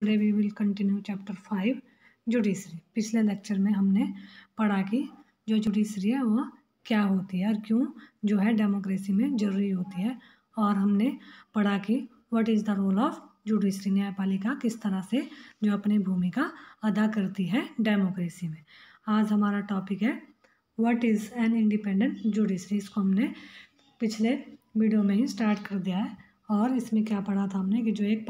Today we will continue chapter 5 judiciary. पिछले lecture में हमने पढ़ा कि जो जुडिशरी है वो क्या होती है और क्यों जो है डेमोक्रेसी में ज़रूरी होती है, और हमने पढ़ा कि what is the role of judiciary, न्यायपालिका किस तरह से जो अपनी भूमिका अदा करती है डेमोक्रेसी में। आज हमारा टॉपिक है what is an independent judiciary. इसको हमने पिछले वीडियो में ही स्टार्ट कर दिया है, और इसमें क्या पढ़ा था हमने कि जो एक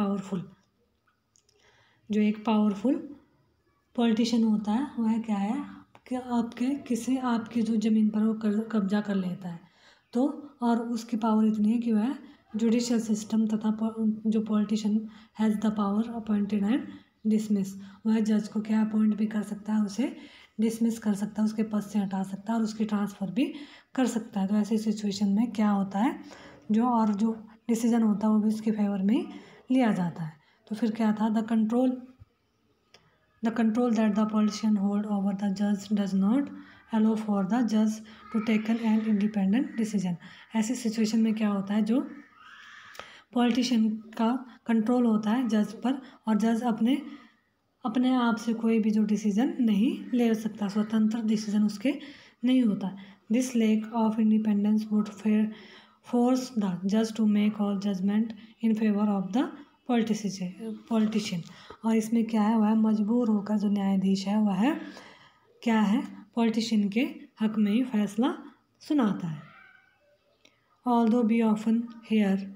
पावरफुल पॉलिटिशियन होता है वह क्या है कि आपकी जो ज़मीन पर वो कब्जा कर लेता है, तो और उसकी पावर इतनी है कि वह जुडिशियल सिस्टम तथा जो politician has the power appointed and dismiss, वह जज को क्या अपॉइंट भी कर सकता है, उसे डिसमिस कर सकता है, उसके पद से हटा सकता है और उसकी ट्रांसफ़र भी कर सकता है। तो ऐसी सिचुएशन में क्या होता है जो डिसीजन होता है वो भी उसके फेवर में ही लिया जाता है। तो फिर क्या था, the control that the politician hold over the judge does not allow for the judge to take an independent decision। ऐसी सिचुएशन में क्या होता है, जो पॉलिटिशियन का कंट्रोल होता है जज पर, और जज अपने आप से कोई भी जो डिसीजन नहीं ले सकता, स्वतंत्र डिसीजन उसके नहीं होता। This lack of independence would force the जज to make all judgement in favour of the politician. और इसमें क्या है, वह मजबूर होकर जो न्यायाधीश है वह क्या है, पॉलिटिशियन के हक में ही फैसला सुनाता है। Although we often hear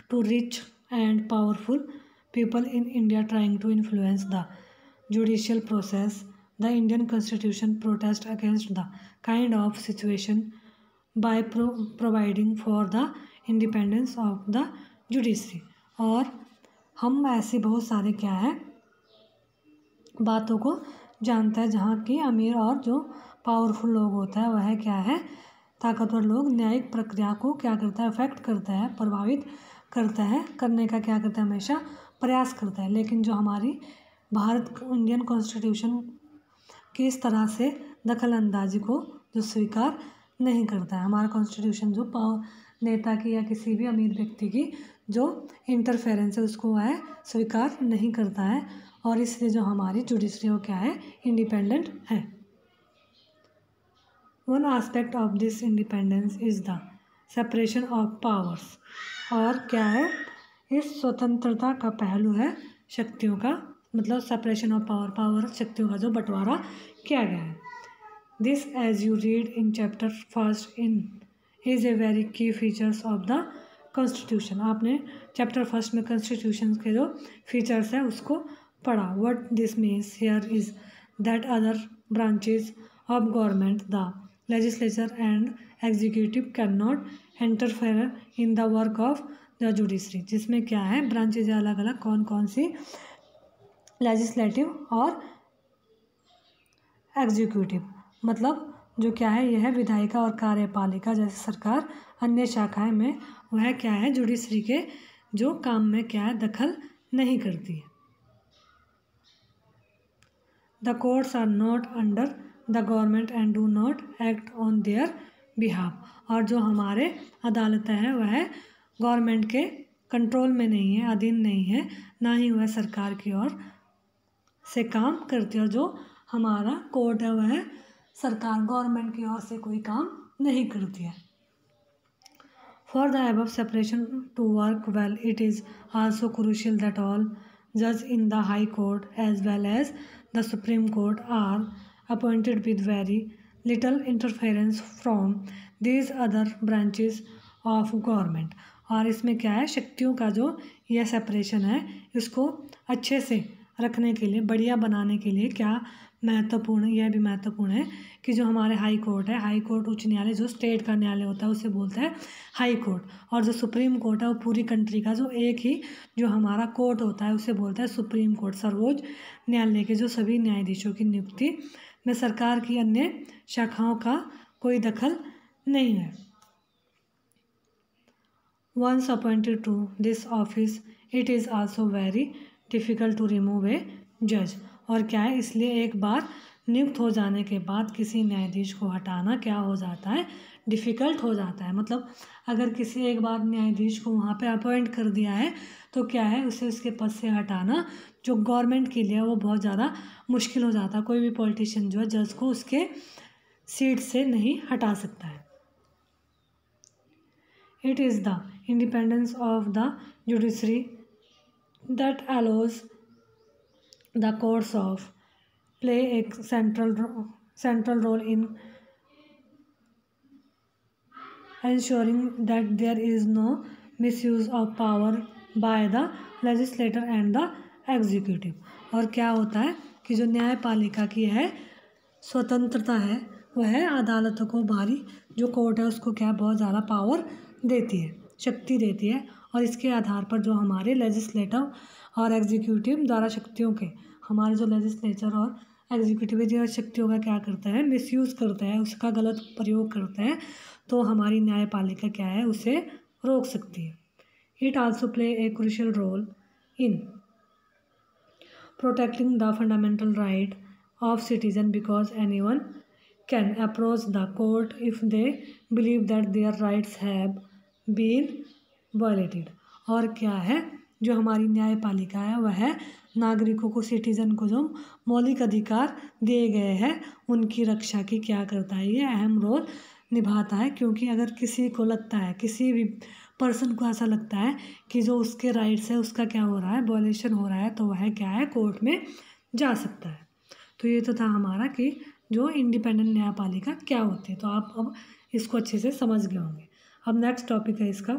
to rich and powerful people in India trying to influence the judicial process, the Indian constitution protest against the kind of situation by providing for the independence of the judiciary. और हम ऐसे बहुत सारे क्या है बातों को जानते हैं जहाँ की अमीर और जो पावरफुल लोग होता है वह क्या है, ताकतवर लोग न्यायिक प्रक्रिया को क्या करता है, अफेक्ट करता है, प्रभावित करता है, करने का क्या करता है, हमेशा प्रयास करता है। लेकिन जो हमारी इंडियन कॉन्स्टिट्यूशन की इस तरह से दखल अंदाजी को जो स्वीकार नहीं करता है, हमारा कॉन्स्टिट्यूशन जो नेता की या किसी भी अमीर व्यक्ति की जो इंटरफेरेंस है उसको वह स्वीकार नहीं करता है, और इसलिए जो हमारी जुडिशरी वो क्या है, इंडिपेंडेंट है। One aspect of this independence is the separation of powers. और क्या है, इस स्वतंत्रता का पहलू है शक्तियों का, मतलब सेपरेशन ऑफ पावर शक्तियों का जो बंटवारा किया गया है। This as you read in chapter first is a very key features of the constitution. आपने चैप्टर फर्स्ट में कॉन्स्टिट्यूशन के जो फीचर्स हैं उसको पढ़ा। What this means here is that other branches of government, the legislature and executive can not interfere in the work of the judiciary. जिसमें क्या है, ब्रांचेज अलग अलग कौन कौन सी, लेजिस्लेटिव और एग्जीक्यूटिव, मतलब जो क्या है यह है विधायिका और कार्यपालिका जैसे सरकार, अन्य शाखाएं में वह क्या है जुडिशरी के जो काम में क्या है दखल नहीं करती है। The courts are not under the government and do not act on their behalf. और जो हमारे अदालतें हैं वह गवर्नमेंट के कंट्रोल में नहीं है, अधीन नहीं है, ना ही वह सरकार की ओर से काम करती है, और जो हमारा कोर्ट है वह सरकार गवर्नमेंट की ओर से कोई काम नहीं करती है। For the above separation to work well it is also crucial that all जज in the high court as well as the supreme court are appointed with very little interference from these other branches of government. और इसमें क्या है, शक्तियों का जो यह separation है इसको अच्छे से रखने के लिए, बढ़िया बनाने के लिए क्या महत्वपूर्ण है, यह भी महत्वपूर्ण है कि जो हमारे हाई कोर्ट है, हाई कोर्ट उच्च न्यायालय जो स्टेट का न्यायालय होता है उसे बोलते हैं हाई कोर्ट, और जो सुप्रीम कोर्ट है वो पूरी कंट्री का जो एक ही जो हमारा कोर्ट होता है उसे बोलते हैं सुप्रीम कोर्ट। सर्वोच्च न्यायालय के जो सभी न्यायाधीशों की नियुक्ति में सरकार की अन्य शाखाओं का कोई दखल नहीं है। Once appointed to this office it is also very difficult to remove a जज। और क्या है, इसलिए एक बार नियुक्त हो जाने के बाद किसी न्यायाधीश को हटाना क्या हो जाता है, डिफ़िकल्ट हो जाता है। मतलब अगर किसी एक बार न्यायाधीश को वहाँ पे अपॉइंट कर दिया है तो क्या है, उसे उसके पद से हटाना जो गवर्नमेंट के लिए वो बहुत ज़्यादा मुश्किल हो जाता है। कोई भी पॉलिटिशियन जो है जज को उसके सीट से नहीं हटा सकता है। It is the independence of the judiciary that allows the courts of play a central role in ensuring that there is no misuse of power by the legislator and the executive। और क्या होता है कि जो न्यायपालिका की है स्वतंत्रता है वह अदालतों को बाहरी जो कोर्ट है उसको क्या बहुत ज़्यादा पावर देती है, शक्ति देती है। और इसके आधार पर जो हमारे लेजिस्लेटिव और एग्जीक्यूटिव द्वारा शक्तियों के हमारे जो लेजिस्लेचर और एग्जीक्यूटिव जो शक्तियों का क्या करता है, मिसयूज़ करता है, उसका गलत प्रयोग करता है, तो हमारी न्यायपालिका क्या है उसे रोक सकती है। It also play a crucial role in protecting the fundamental right of citizen because anyone can approach the court if they believe that their rights have been violated. और क्या है, जो हमारी न्यायपालिका है वह नागरिकों को, सिटीज़न को जो मौलिक अधिकार दिए गए हैं उनकी रक्षा की क्या करता है, ये अहम रोल निभाता है। क्योंकि अगर किसी को लगता है, किसी भी पर्सन को ऐसा लगता है कि जो उसके राइट्स है उसका क्या हो रहा है, वॉयलेशन हो रहा है, तो वह क्या है कोर्ट में जा सकता है। तो ये तो था हमारा कि जो इंडिपेंडेंट न्यायपालिका क्या होती है। तो आप अब इसको अच्छे से समझ गए होंगे। अब नेक्स्ट टॉपिक है इसका,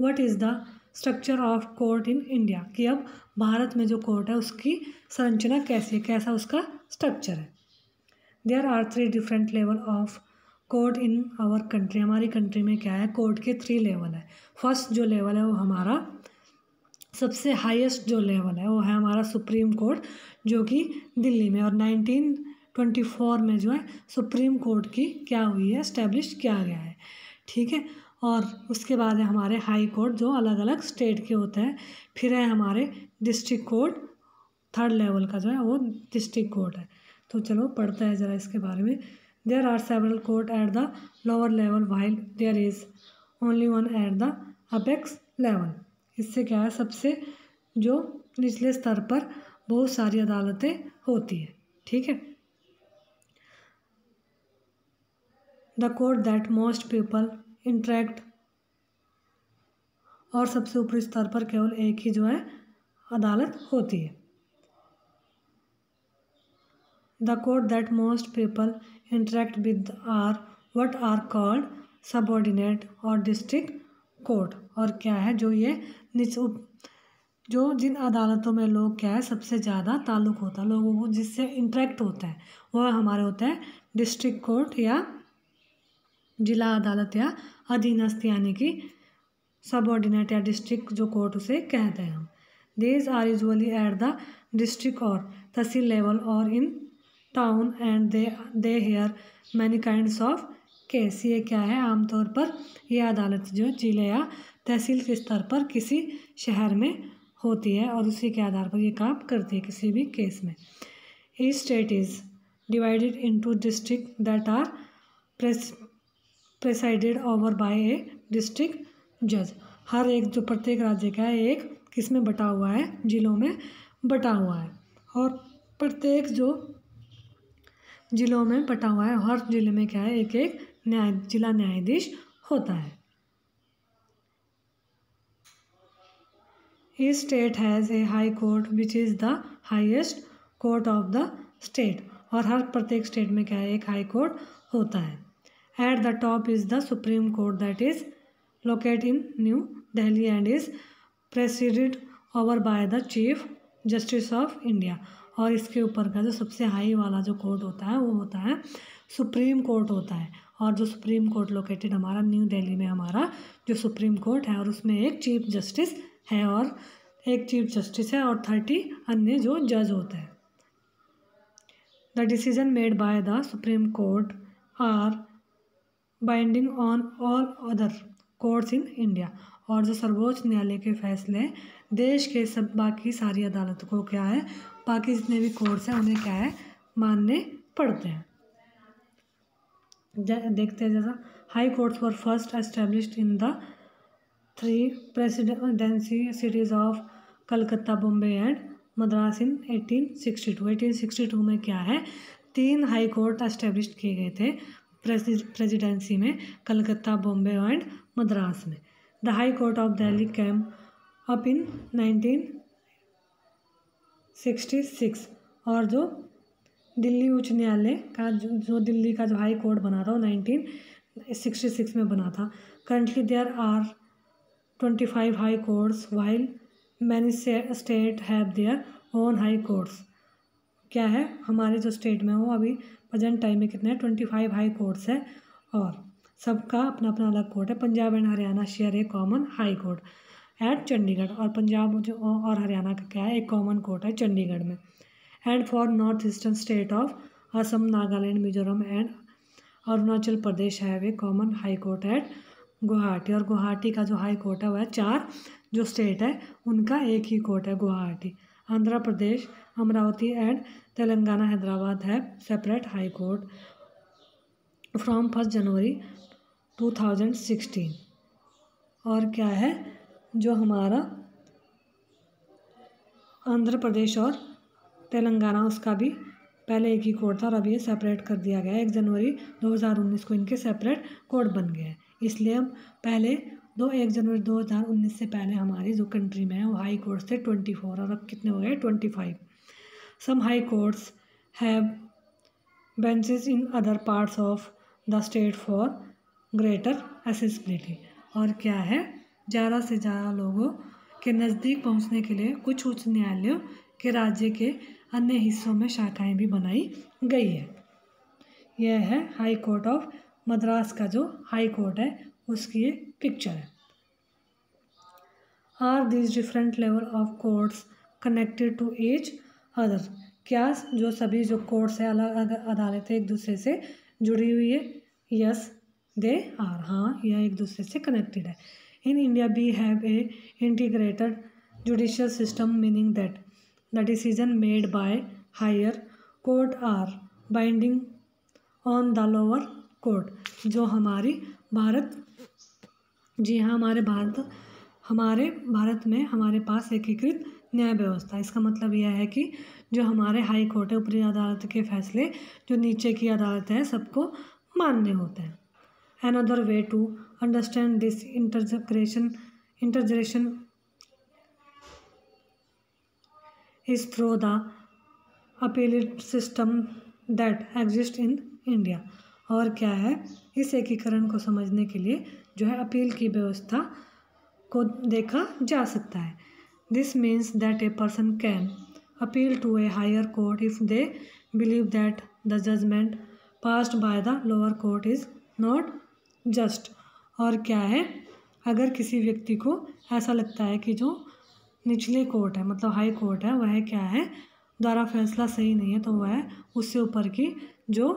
what is the structure of court in India, कि अब भारत में जो कोर्ट है उसकी संरचना कैसी है, कैसा उसका स्ट्रक्चर है। There are 3 different level of court in our country. हमारी कंट्री में क्या है, कोर्ट के 3 लेवल है। फर्स्ट जो लेवल है वो हमारा सबसे हाईएस्ट जो लेवल है वो है हमारा सुप्रीम कोर्ट, जो कि दिल्ली में, और 1924 में जो है सुप्रीम कोर्ट की क्या हुई है, एस्टेब्लिश किया गया है। ठीक है। और उसके बाद है हमारे हाई कोर्ट जो अलग अलग स्टेट के होते हैं। फिर है हमारे डिस्ट्रिक्ट कोर्ट, थर्ड लेवल का जो है वो डिस्ट्रिक्ट कोर्ट है। तो चलो पढ़ते हैं ज़रा इसके बारे में। There are several court at the lower level while there is only one at the apex level. इससे क्या है, सबसे जो निचले स्तर पर बहुत सारी अदालतें होती है। ठीक है। The court that most people interact, और सबसे ऊपरी स्तर पर केवल एक ही जो है अदालत होती है। The court that most people interact with are what are called subordinate और डिस्ट्रिक्ट कोर्ट। और क्या है, जो ये जो जिन अदालतों में लोग क्या है सबसे ज़्यादा ताल्लुक़ होता है, लोगों को जिससे इंटरेक्ट होता है, वह हमारे होता है डिस्ट्रिक्ट कोर्ट या जिला अदालत या अधीनस्थ, यानी कि सबऑर्डिनेट या डिस्ट्रिक्ट जो कोर्ट उसे कहते हैं हम। These are usually at the district और तहसील लेवल और in town and they hear many kinds of case. ये क्या है, आमतौर पर यह अदालत जो जिले या तहसील के स्तर पर किसी शहर में होती है और उसी के आधार पर ये काम करती है किसी भी केस में। Each state is divided into district that are presided over by a district जज। हर एक जो प्रत्येक राज्य का है एक किस में बटा हुआ है, जिलों में बटा हुआ है। और प्रत्येक जो जिलों में बटा हुआ है, हर जिले में क्या है एक एक जिला न्यायाधीश होता है। Each state has a high court which is the highest court of the state। और हर प्रत्येक स्टेट में क्या है एक हाई कोर्ट होता है। At the top is the Supreme Court that is located in New Delhi and is presided over by the Chief Justice of India। और इसके ऊपर का जो सबसे हाई वाला जो कोर्ट होता है वो होता है सुप्रीम कोर्ट होता है। और जो सुप्रीम कोर्ट लोकेटेड हमारा न्यू दिल्ली में हमारा जो सुप्रीम कोर्ट है, और उसमें एक चीफ जस्टिस है और एक चीफ जस्टिस है और 30 अन्य जो जज होते हैं। The decision made by the supreme court are binding on all other courts in India. और जो सर्वोच्च न्यायालय के फैसले देश के सब बाकी सारी अदालतों को क्या है, बाकी जितने भी कोर्ट्स हैं उन्हें क्या है मान्य पढ़ते हैं। देखते हैं जैसा high courts were first established in the 3 presidency cities of Calcutta, Bombay and Madras in 1862। 1862 में क्या है, 3 हाई कोर्ट एस्टेब्लिश किए गए थे प्रेसिडेंसी में, कलकत्ता, बॉम्बे एंड मद्रास में। The high court of Delhi cam up in 1966। और जो दिल्ली उच्च न्यायालय का जो दिल्ली का जो हाई कोर्ट बना था वो 1966 में बना था। Currently there are 25 high courts while many state have their own high courts. क्या है, हमारे जो स्टेट में वो अभी प्रेजेंट टाइम में कितने 25 हाई कोर्ट्स है और सबका अपना अपना अलग कोर्ट है। Punjab and Haryana share A common high court at Chandigarh. और पंजाब जो और हरियाणा का क्या है, एक कॉमन कोर्ट है चंडीगढ़ में। And for north eastern state of Assam, Nagaland, Mizoram and Arunachal Pradesh have a common high court at Guwahati. और गुवाहाटी का जो हाई कोर्ट है वह 4 जो स्टेट है उनका एक ही कोर्ट है, गुवाहाटी। आंध्र प्रदेश, अमरावती एंड तेलंगाना, हैदराबाद है सेपरेट हाई कोर्ट फ्रॉम 1 जनवरी 2016। और क्या है, जो हमारा आंध्र प्रदेश और तेलंगाना उसका भी पहले एक ही कोर्ट था और अभी ये सेपरेट कर दिया गया है। 1 जनवरी 2019 को इनके सेपरेट कोर्ट बन गए हैं। इसलिए हम पहले 1 जनवरी 2019 से पहले हमारी जो कंट्री में है वो हाई कोर्ट्स थे 24 और अब कितने हो गए 25। Some high courts have benches in other parts of the state for greater accessibility. और क्या है, ज़्यादा से ज़्यादा लोगों के नज़दीक पहुंचने के लिए कुछ उच्च न्यायालयों के राज्य के अन्य हिस्सों में शाखाएं भी बनाई गई है। यह है हाई कोर्ट ऑफ मद्रास का जो हाई कोर्ट है उसकी एक पिक्चर है। Are this different level of courts connected to each other. क्या जो सभी जो कोर्ट्स है, अलग अलग अदालतें एक दूसरे से जुड़ी हुई है? यस दे आर, हाँ यह एक दूसरे से कनेक्टेड है। In India we have a integrated judicial system meaning that the decision made by higher court are binding on the lower court. जो हमारी भारत, जी हाँ, हमारे भारत में हमारे पास एकीकृत न्याय व्यवस्था। इसका मतलब यह है कि जो हमारे हाई कोर्ट है, ऊपरी अदालत के फैसले जो नीचे की अदालत है सबको मानने होते हैं। Another way to understand this integration is through the appellate system that exists in India। और क्या है, इस एकीकरण को समझने के लिए जो है अपील की व्यवस्था को देखा जा सकता है। This means that a person can appeal to a higher court if they believe that the judgement passed by the lower court is not just. और क्या है, अगर किसी व्यक्ति को ऐसा लगता है कि जो निचले कोर्ट है मतलब हाई कोर्ट है वह क्या है द्वारा फैसला सही नहीं है, तो वह उससे ऊपर की जो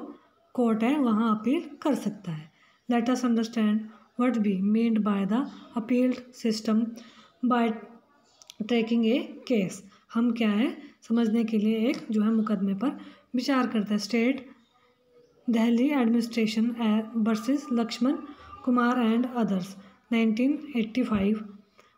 कोर्ट है वहाँ अपील कर सकता है। Let us understand what we mean by the appeal system by taking a case. हम क्या है समझने के लिए एक जो है मुकदमे पर विचार करते हैं। State Delhi administration versus Laxman Kumar and others 1985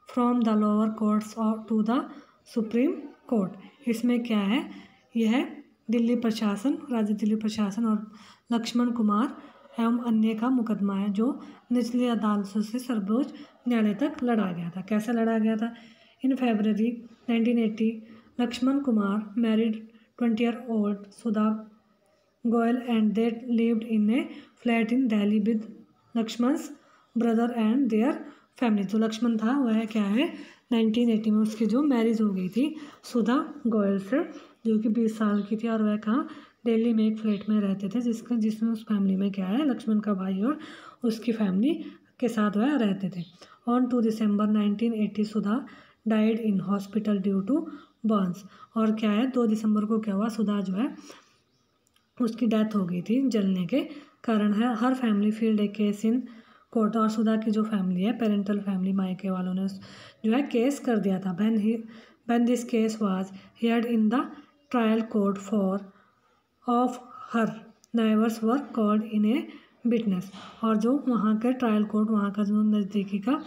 from the lower courts और टू द सुप्रीम कोर्ट। इसमें क्या है, यह दिल्ली प्रशासन, राज्य दिल्ली प्रशासन और लक्ष्मण कुमार एवं अन्य का मुकदमा है जो निचली अदालतों से सर्वोच्च न्यायालय तक लड़ा गया था। कैसे लड़ा गया था? In February 1980 Lakshman Kumar married 20-year-old Sudha Goyal and they lived in a flat in Delhi with Lakshman's brother and their family. जो लक्ष्मण था वह क्या है 1980 में उसकी जो मैरिज हो गई थी सुधा गोयल से, जो कि 20 साल की थी और वह कहाँ दिल्ली में एक फ्लैट में रहते थे जिसमें उस फैमिली में क्या है लक्ष्मण का भाई और उसकी फैमिली के साथ वह रहते थे। On 2 December 1980 Sudha died in hospital due to burns. और क्या है 2 दिसंबर को क्या हुआ, सुधा जो है उसकी डेथ हो गई थी जलने के कारण है। हर family filed a case in court. और सुधा की जो फैमिली है पेरेंटल फैमिली मायके वालों ने जो है केस कर दिया था। When this case was heard in the trial court of her neighbours were called in a witness. और जो वहाँ के ट्रायल कोर्ट, वहाँ का जो नज़दीकी का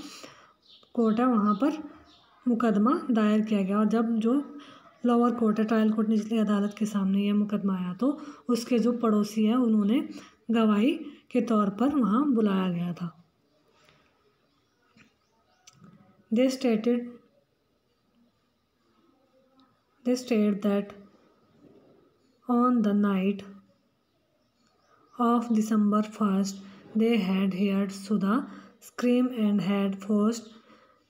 कोर्ट है, वहाँ पर मुकदमा दायर किया गया। और जब जो लोअर कोर्ट है, ट्रायल कोर्ट, निचली अदालत के सामने यह मुकदमा आया तो उसके जो पड़ोसी हैं उन्होंने गवाही के तौर पर वहाँ बुलाया गया था। They stated that on the night of December 1st, they had heard Sudha scream and had forced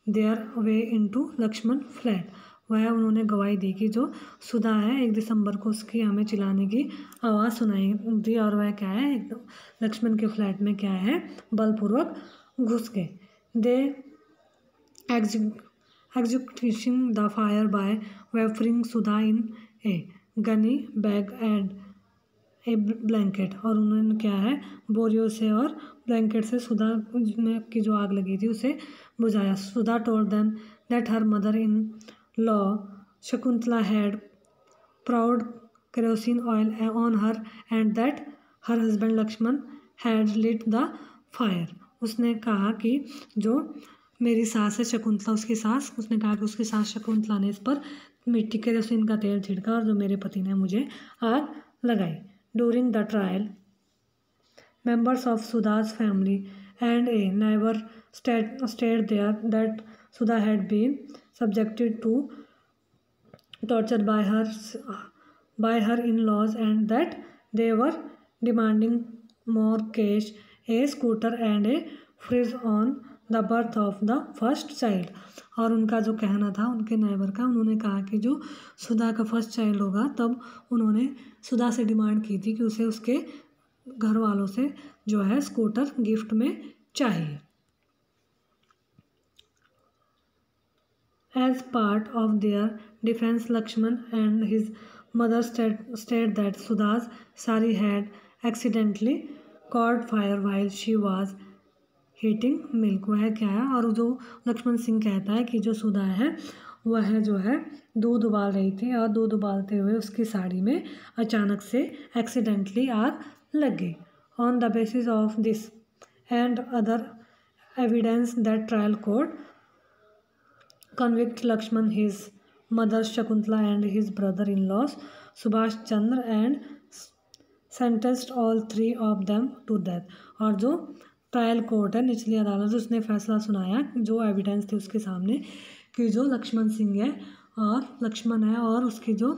their way into Lakshman flat। वह उन्होंने गवाही दी कि जो सुधा है 1 दिसंबर को उसकी हमें चिल्लाने की आवाज़ सुनाई दी और वह क्या है लक्ष्मण के फ्लैट में क्या है बलपूर्वक घुस गए। दे executing the fire by wrapping Sudha in a gunny bag and a blanket। और उन्होंने क्या है बोरियों से और ब्लैंकेट से सुधा में की जो आग लगी थी उसे बुझाया। सुधा told them that her mother-in-law Shakuntala had poured kerosene oil on her and that her husband Lakshman had lit the fire। उसने कहा कि जो मेरी सास है शकुंतला, उसकी सास, उसने कहा कि उसकी सास शकुंतला ने इस पर मिट्टी केरोसिन का तेल छिड़का और जो मेरे पति ने मुझे आग लगाई। During the trial members of Sudha's family and a neighbor stated there that Sudha had been subjected to torture by her in-laws and that they were demanding more cash, a scooter and a fridge on the birth of the first child। और उनका जो कहना था उनके neighbour का, उन्होंने कहा कि जो सुधा का फर्स्ट चाइल्ड होगा तब उन्होंने सुधा से डिमांड की थी कि उसे उसके घर वालों से जो है स्कूटर गिफ्ट में चाहिए। As part of their defense, Lakshman and his mother stated that Sudha's sari had accidentally caught fire while she was heating milk। वह क्या है और जो लक्ष्मण सिंह कहता है कि जो सुधा है वह जो है दूध उबाल रही थी और दूध उबालते हुए उसकी साड़ी में अचानक से एक्सीडेंटली आग लग गई। On the basis of this and other evidence that trial court convict Lakshman, his mother Shakuntala and his brother-in-laws Subhash Chandra and sentenced all three of them to death। और जो ट्रायल कोर्ट है निचली अदालत उसने फैसला सुनाया जो evidence थी उसके सामने कि जो लक्ष्मण सिंह है और लक्ष्मण है और उसकी जो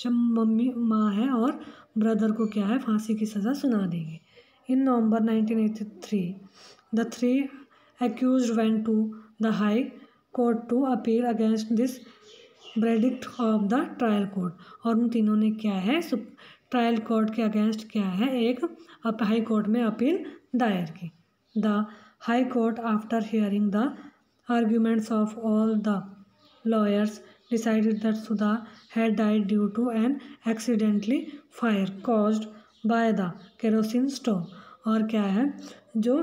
मम्मी माँ है और ब्रदर को क्या है फांसी की सज़ा सुना देगी। In November 1983, the three accused went to the High Court to appeal against this verdict of the trial court। और उन तीनों ने क्या है ट्रायल कोर्ट के अगेंस्ट क्या है एक हाई कोर्ट में अपील दायर की। The High Court, after hearing the arguments of all the lawyers, decided that Sudha had died due to an accidentally fire caused by the kerosene stove। और क्या है जो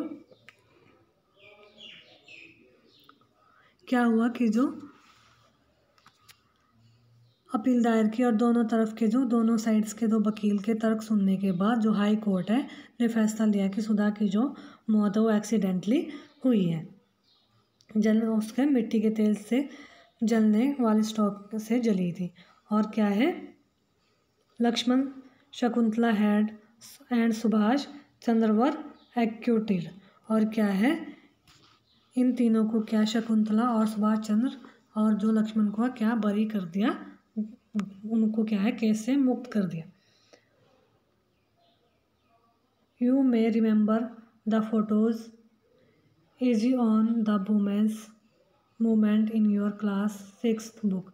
क्या हुआ कि जो अपील दायर की और दोनों तरफ के जो दोनों साइड्स के दो वकील के तर्क सुनने के बाद जो हाई कोर्ट है ने फैसला लिया कि सुधा की जो मौत है वो एक्सीडेंटली हुई है, उसके मिट्टी के तेल से जलने वाले स्टोव से जली थी। और क्या है Laxman Shakuntala and Subhash Chandra were acquitted. और क्या है इन तीनों को क्या शकुंतला और सुभाष चंद्र और जो लक्ष्मण को क्या बरी कर दिया, उनको क्या है केस से मुक्त कर दिया। You may remember the photos easy on the women's movement in your class 6th book.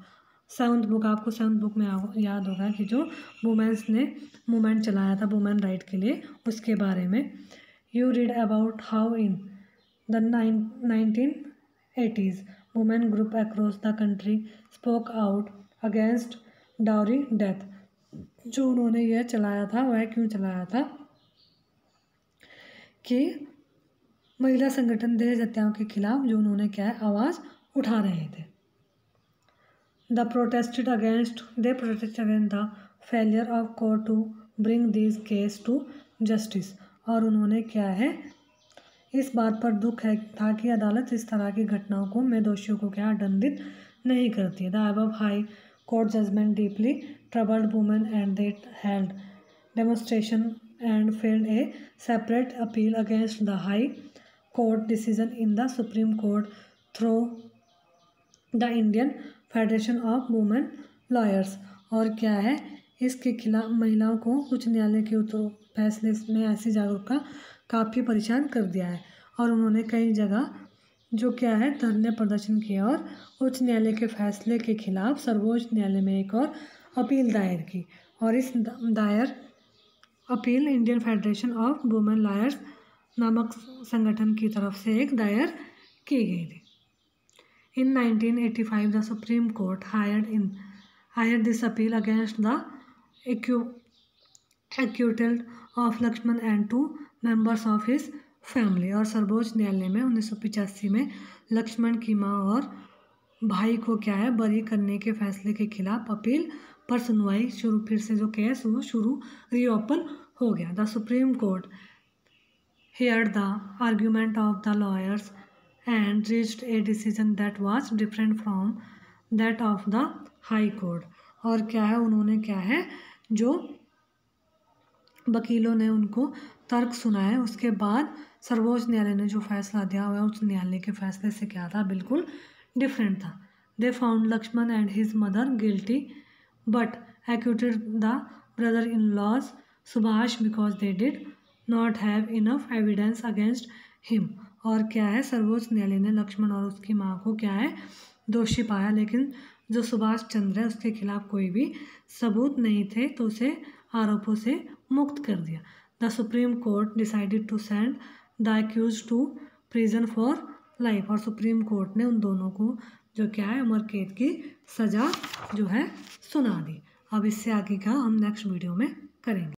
7th book आपको 7th बुक में याद होगा कि जो वुमेन्स ने मूवमेंट चलाया था वुमेन राइट के लिए उसके बारे में। You read about how in the 1980s women group across the country spoke out against dowry death. जो उन्होंने यह चलाया था वह क्यों चलाया था कि महिला संगठन दहेज हत्याओं के खिलाफ जो उन्होंने क्या है आवाज़ उठा रहे थे। They protested against the failure of court to bring this case to justice. और उन्होंने क्या है, इस बात पर दुख है था कि अदालत इस तरह की घटनाओं को में दोषियों को क्या दंडित नहीं करती है। The above high court judgement deeply troubled women and they held demonstration and filed a separate appeal against the High Court decision in the Supreme Court through the Indian Federation of Women Lawyers। और क्या है, इसके खिलाफ महिलाओं को उच्च न्यायालय के फैसले में ऐसी जागरूकता काफ़ी परेशान कर दिया है। और उन्होंने कई जगह जो क्या है धरने प्रदर्शन किया और उच्च न्यायालय के फैसले के खिलाफ सर्वोच्च न्यायालय में एक और अपील दायर की। और इस दायर appeal Indian federation of women lawyers नामक संगठन की तरफ से एक दायर की गई थी। In 1985 the supreme court heard this appeal against the acquitted of Laxman and 2 members of his family. और सर्वोच्च न्यायालय में 1985 में लक्ष्मण की माँ और भाई को क्या है बरी करने के फैसले के खिलाफ अपील पर सुनवाई शुरू, फिर से जो केस वो शुरू रीओपन हो गया। The supreme court heard the argument of the lawyers and reached a decision that was different from that of the high court। और क्या है, उन्होंने क्या है जो वकीलों ने उनको तर्क सुनाए, उसके बाद सर्वोच्च न्यायालय ने जो फैसला दिया वह उच्च न्यायालय के फैसले से क्या था, बिल्कुल डिफरेंट था। They found Laxman and his mother guilty but acquitted the brother in laws Subhash because they did not have enough evidence against him. और क्या है, सर्वोच्च न्यायालय ने लक्ष्मण और उसकी माँ को क्या है दोषी पाया, लेकिन जो सुभाष चंद्र है उसके खिलाफ कोई भी सबूत नहीं थे, तो उसे आरोपों से मुक्त कर दिया। The supreme court decided to send the accuse to prison for life. और सुप्रीम कोर्ट ने उन दोनों को जो क्या है उम्र कैद की सज़ा जो है सुना दी। अब इससे आगे का हम नेक्स्ट वीडियो में करेंगे।